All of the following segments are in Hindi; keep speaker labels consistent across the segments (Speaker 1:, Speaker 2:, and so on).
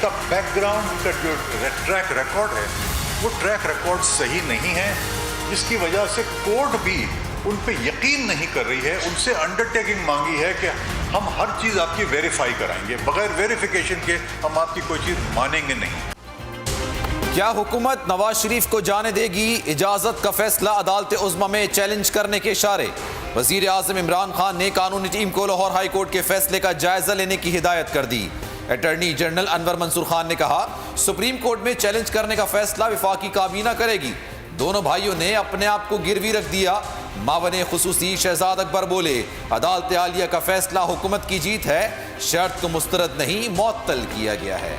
Speaker 1: उनका बैकग्राउंड का जो ट्रैक रिकॉर्ड है वो ट्रैक रिकॉर्ड सही नहीं है, जिसकी वजह से कोर्ट भी उन पे यकीन नहीं कर रही है। उनसे अंडरटेकिंग मांगी है कि हम हर चीज़ आपकी वेरीफाई कराएंगे, बगैर वेरिफिकेशन के हम आपकी कोई चीज़ मानेंगे नहीं।
Speaker 2: क्या हुकूमत नवाज शरीफ को जाने देगी? इजाजत का फैसला अदालत उज़्मा में चैलेंज करने के इशारे। वजीर आज़म इमरान खान ने कानूनी टीम को लाहौर हाई कोर्ट के फैसले का जायजा लेने की हिदायत कर दी। अटॉर्नी जनरल अनवर मंसूर खान ने कहा, सुप्रीम कोर्ट में चैलेंज करने का फैसला वफाकी काबीना करेगी। दोनों भाइयों ने अपने आप को गिरवी रख दिया। मावने खुसूसी शहजाद अकबर बोले, अदालत आलिया का फैसला हुकूमत की जीत है, शर्त को मुस्तरद नहीं मुअत्तल किया गया है।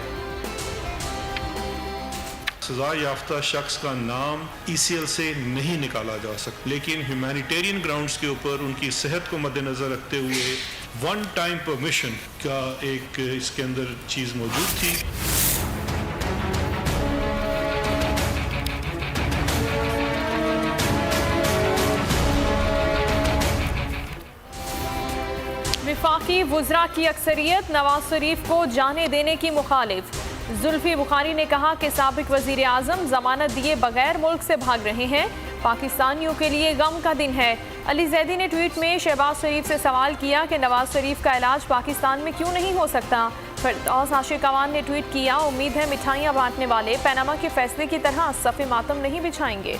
Speaker 3: सजा याफ्ता शख्स का नाम ECL से नहीं निकाला जा सकता, लेकिन ह्यूमैनिटेरियन ग्राउंड्स के ऊपर उनकी सेहत को मद्देनजर रखते हुए वन टाइम परमिशन का एक इसके अंदर चीज मौजूद थी।
Speaker 4: वफाकी वुज़रा की अक्सरियत नवाज शरीफ को जाने देने की मुखालिफ। जुल्फी बुखारी ने कहा कि साबिक वजीर आज़म जमानत दिए बगैर मुल्क से भाग रहे हैं, पाकिस्तानियों के लिए गम का दिन है। अली जैदी ने ट्वीट में शहबाज शरीफ से सवाल किया कि नवाज शरीफ का इलाज पाकिस्तान में क्यों नहीं हो सकता। फिरदौस आशिक अवान ने ट्वीट किया, उम्मीद है मिठाइयाँ बांटने वाले पनामा के फैसले की तरह सफ़े मातम नहीं बिछाएंगे।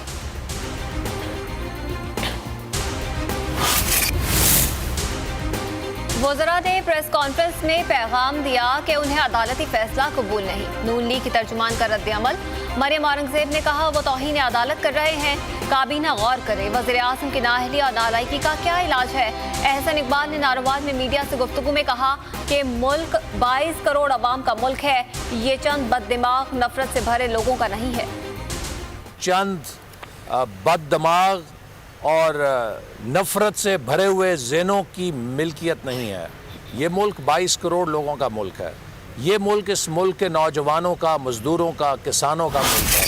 Speaker 5: वज़रा ने प्रेस कॉन्फ्रेंस में पैगाम दिया कि उन्हें अदालती फैसला कबूल नहीं। नून लीग की तर्जुमान का रद्द-ए-अमल। मरियम औरंगजेब ने कहा, वो तौहीन अदालत कर रहे हैं, काबीना गौर करे। वज़ीर आज़म की नाअहली और नालायकी का क्या इलाज है? एहसन इकबाल ने नारोवाल में मीडिया से गुफ्तगू में कहा कि मुल्क 22 करोड़ अवाम का मुल्क है, ये चंद बददिमाग नफरत से भरे लोगों का नहीं है।
Speaker 6: चंद बददिमाग और नफ़रत से भरे हुए ज़हनों की मिल्कियत नहीं है। ये मुल्क 22 करोड़ लोगों का मुल्क है। ये मुल्क इस मुल्क के नौजवानों का, मज़दूरों का, किसानों का मुल्क है।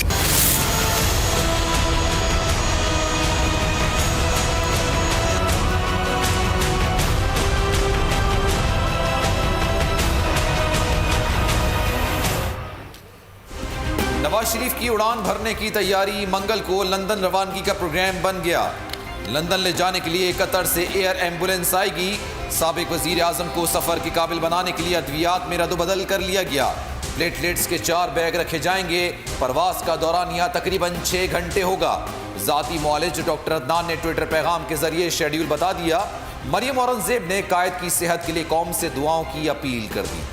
Speaker 2: नवाज शरीफ की उड़ान भरने की तैयारी। मंगल को लंदन रवानगी का प्रोग्राम बन गया। लंदन ले जाने के लिए कतर से एयर एम्बुलेंस आएगी। साबिक वजीर आज़म को सफ़र के काबिल बनाने के लिए अद्वियात में रद्दबदल कर लिया गया। प्लेटलेट्स के 4 बैग रखे जाएंगे। परवास का दौरानिया तकरीबन 6 घंटे होगा। ज़ाती मुआलिज डॉक्टर अदनान ने ट्विटर पैगाम के जरिए शेड्यूल बता दिया। मरियम औरंगजेब ने कायद की सेहत के लिए कौम से दुआओं की अपील कर दी।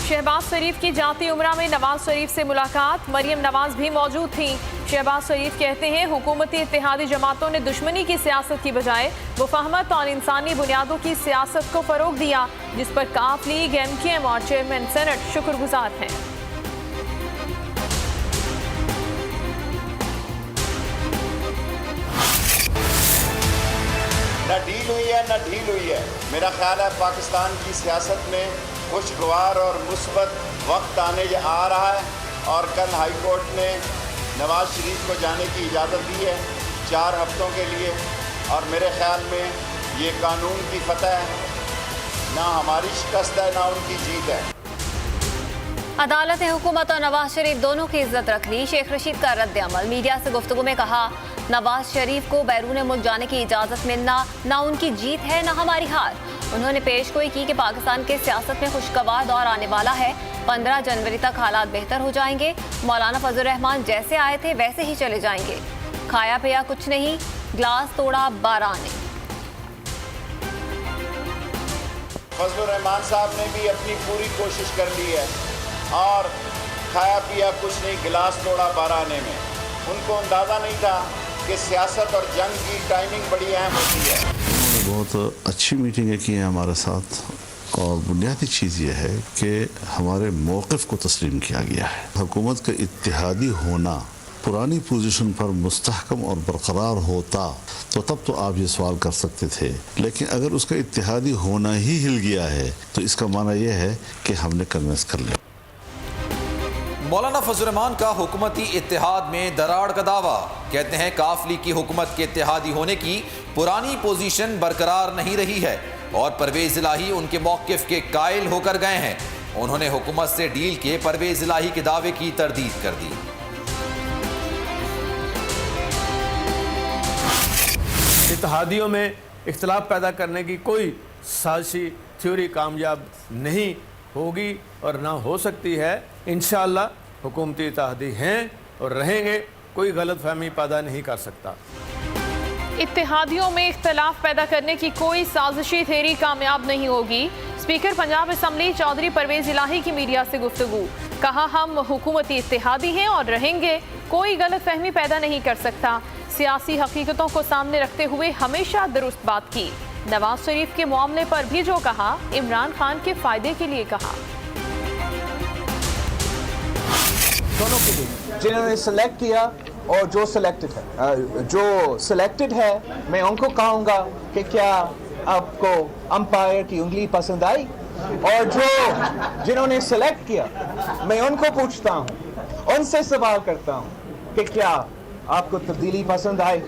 Speaker 4: शहबाज शरीफ की जाती उम्रा में नवाज शरीफ से मुलाकात। मरियम नवाज भी मौजूद थी। शहबाज शरीफ कहते हैं, हुकूमती इत्तेहादी जमातों ने दुश्मनी की सियासत की बजाय मुफाहमत और इंसानी बुनियादों की सियासत को फ़रोग दिया, जिस पर काफ लीग, MKM और चेयरमैन सेनेट शुक्रगुजार हैं।
Speaker 7: न डील हुई है न ढील हुई है। मेरा ख्याल है पाकिस्तान की सियासत में खुशगवार और मुस्बत वक्त आने आ रहा है और कल हाई कोर्ट ने नवाज शरीफ को जाने की इजाज़त दी है 4 हफ्तों के लिए, और मेरे ख्याल में ये कानून की फतह है, ना हमारी शिकस्त है ना उनकी जीत है।
Speaker 5: अदालत ने हुकूमत और नवाज शरीफ दोनों की इज्जत रख ली। शेख रशीद का रद्द-ए-अमल। मीडिया से गुफ्तगू में कहा, नवाज शरीफ को बैरून मुल्क जाने की इजाज़त मिलना ना उनकी जीत है ना हमारी हार। उन्होंने पेशगोई की कि पाकिस्तान के सियासत में खुशगवार दौर आने वाला है। 15 जनवरी तक हालात बेहतर हो जाएंगे। मौलाना फजल रहमान जैसे आए थे वैसे ही चले जाएंगे। खाया पिया कुछ नहीं, गिलास तोड़ा 12 ने।
Speaker 7: फजल रहमान साहब ने भी अपनी पूरी कोशिश कर ली है और खाया पिया कुछ नहीं, गिलास तोड़ा 12 आने में। उनको अंदाज़ा नहीं था कि सियासत और जंग की टाइमिंग बड़ी अहम होती है।
Speaker 8: बहुत अच्छी मीटिंगें की हैं हमारे साथ, और बुनियादी चीज़ ये है कि हमारे मौक़िफ़ को तस्लीम किया गया है। हुकूमत का इत्तेहादी होना पुरानी पोजीशन पर मुस्तहकम और बरकरार होता तो तब तो आप ये सवाल कर सकते थे, लेकिन अगर उसका इत्तेहादी होना ही हिल गया है तो इसका माना यह है कि हमने कन्विंस कर लिया।
Speaker 2: मौलाना फजल रहमान का हुकूमती इत्तेहाद में दरार का दावा। कहते हैं काफ लीग की हुकूमत के इत्तेहादी होने की पुरानी पोजीशन बरकरार नहीं रही है और परवेज इलाही उनके मौक़िफ़ के कायल होकर गए हैं। उन्होंने हुकूमत से डील के परवेज इलाही के दावे की तरदीद कर दी।
Speaker 9: इत्तेहादियों में इख्तलाफ पैदा करने की कोई साजिशी थ्योरी कामयाब नहीं होगी और ना हो सकती है। इंशाअल्लाह हुकूमती इत्तेहादी हैं और रहेंगे, कोई गलतफहमी पैदा नहीं कर सकता।
Speaker 4: इत्तेहादियों में इख्तलाफ पैदा करने की कोई साजिशी थ्योरी कामयाब नहीं होगी। स्पीकर पंजाब असम्बली चौधरी परवेज इलाही की मीडिया से गुफ्तगू। कहा, हम हुकूमती इत्तेहादी हैं और रहेंगे, कोई गलतफहमी पैदा नहीं कर सकता। सियासी हकीकतों को सामने रखते हुए हमेशा दुरुस्त बात की। नवाज शरीफ के मामले पर भी जो कहा, इमरान खान के फायदे के लिए कहा।
Speaker 10: दोनों के लिए जिन्होंने सेलेक्ट किया और जो सिलेक्टेड है, मैं उनको कहूँगा कि क्या आपको अंपायर की उंगली पसंद आई, और जो जिन्होंने सेलेक्ट किया मैं उनको पूछता हूँ, उनसे सवाल करता हूँ कि क्या आपको तब्दीली पसंद आई।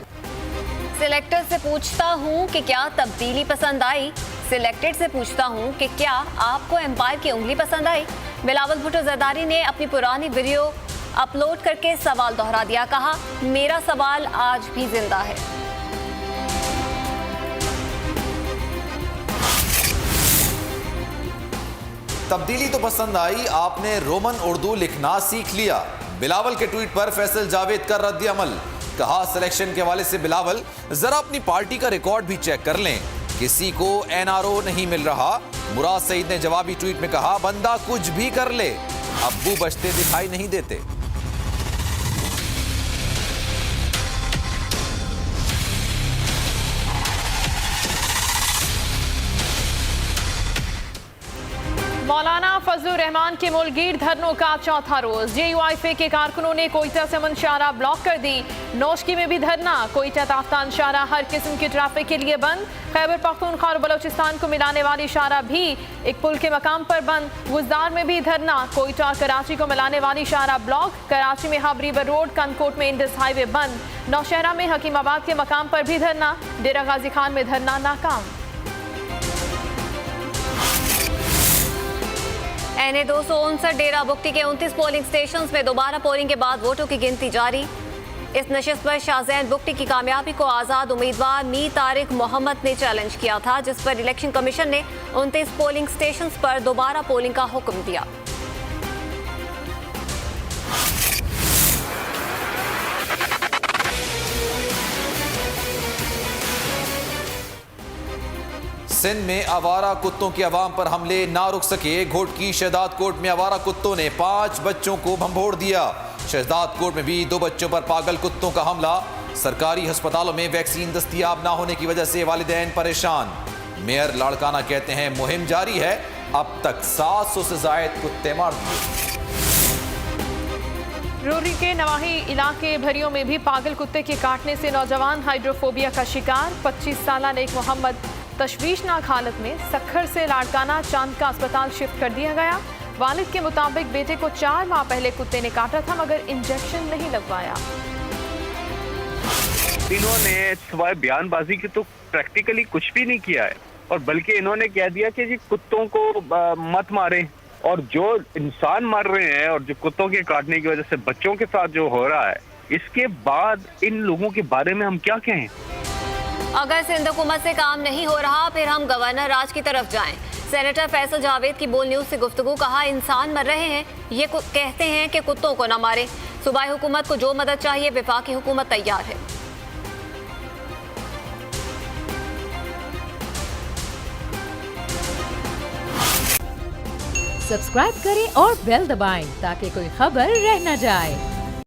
Speaker 5: सिलेक्टर से पूछता हूं कि क्या तब्दीली पसंद आई, सिलेक्टेड से पूछता हूं कि क्या आपको एम्पायर की उंगली पसंद आई। बिलावल भुट्टो जरदारी ने अपनी पुरानी वीडियो अपलोड करके सवाल दोहरा दिया। कहा, मेरा सवाल आज भी जिंदा है।
Speaker 2: तब्दीली तो पसंद आई, आपने रोमन उर्दू लिखना सीख लिया। बिलावल के ट्वीट पर फैसल जावेद का रद्द अमल। कहा, सिलेक्शन के हवाले से बिलावल जरा अपनी पार्टी का रिकॉर्ड भी चेक कर लें, किसी को NRO नहीं मिल रहा। मुराद सईद ने जवाबी ट्वीट में कहा, बंदा कुछ भी कर ले, अब्बू बचते दिखाई नहीं देते।
Speaker 4: मौलाना फजल रहमान के मुल्कीर धरनों का चौथा रोज। JUIF के कारकुनों ने कोयटा से अमन शाहराह ब्लॉक कर दी। नौशकी में भी धरना। कोयटा ताफ्तान शाहराह हर किस्म की ट्रैफिक के लिए बंद। खैबर पख्तूनख्वा और बलोचिस्तान को मिलाने वाली शाहराह भी एक पुल के मकाम पर बंद। गुजदार में भी धरना। कोयटा और कराची को मिलाने वाली शाहराह ब्लॉक। कराची में हब रिवर रोड, कनकोट में इंडस हाईवे बंद। नौशहरा में हकीमाबाद के मकाम पर भी धरना। डेरा गाजी खान में धरना नाकाम।
Speaker 5: NA 259 डेरा बुगटी के 29 पोलिंग स्टेशंस में दोबारा पोलिंग के बाद वोटों की गिनती जारी। इस नशिस्त पर शाहजैन बुगटी की कामयाबी को आज़ाद उम्मीदवार मी तारिक मोहम्मद ने चैलेंज किया था, जिस पर इलेक्शन कमीशन ने 29 पोलिंग स्टेशंस पर दोबारा पोलिंग का हुक्म दिया।
Speaker 2: सिंध में आवारा कुत्तों की आवाम पर हमले ना रुक सके। घोटकी शहजाद कोट में आवारा कुत्तों ने 5 बच्चों को भंभोड़ दिया। शहजाद कोट में भी 2 बच्चों पर पागल कुत्तों का हमला। सरकारी अस्पतालों में वैक्सीन दस्तयाब ना होने की वजह से वालिदैन परेशान। मेयर लाड़काना कहते हैं मुहिम जारी है, अब तक 700 से ज्यादा कुत्ते मार दिए।
Speaker 4: रोरी के नवाही इलाके भरियों में भी पागल कुत्ते के काटने से नौजवान हाइड्रोफोबिया का शिकार। 25 साला नेक मोहम्मद तशवीशनाक हालत में सखर से लाड़काना चांद का अस्पताल शिफ्ट कर दिया गया। वालिद के मुताबिक बेटे को 4 माह पहले कुत्ते ने काटा था, मगर इंजेक्शन नहीं लगवाया।
Speaker 11: इन्होंने सिवाय बयानबाजी की तो प्रैक्टिकली कुछ भी नहीं किया है, और बल्कि इन्होंने कह दिया कि जी कुत्तों को मत मारें, और जो इंसान मर रहे हैं और जो कुत्तों के काटने की वजह से बच्चों के साथ जो हो रहा है, इसके बाद इन लोगों के बारे में हम क्या कहें।
Speaker 5: अगर सिंध हुकूमत से काम नहीं हो रहा, फिर हम गवर्नर राज की तरफ जाएं। सेनेटर फैसल जावेद की बोल न्यूज से गुफ्तगू। कहा, इंसान मर रहे हैं, ये कहते हैं कि कुत्तों को न मारे। सूबाई हुकूमत को जो मदद चाहिए वफाकी हुकूमत तैयार है।
Speaker 12: सब्सक्राइब करें और बेल दबाएं ताकि कोई खबर रह न जाए।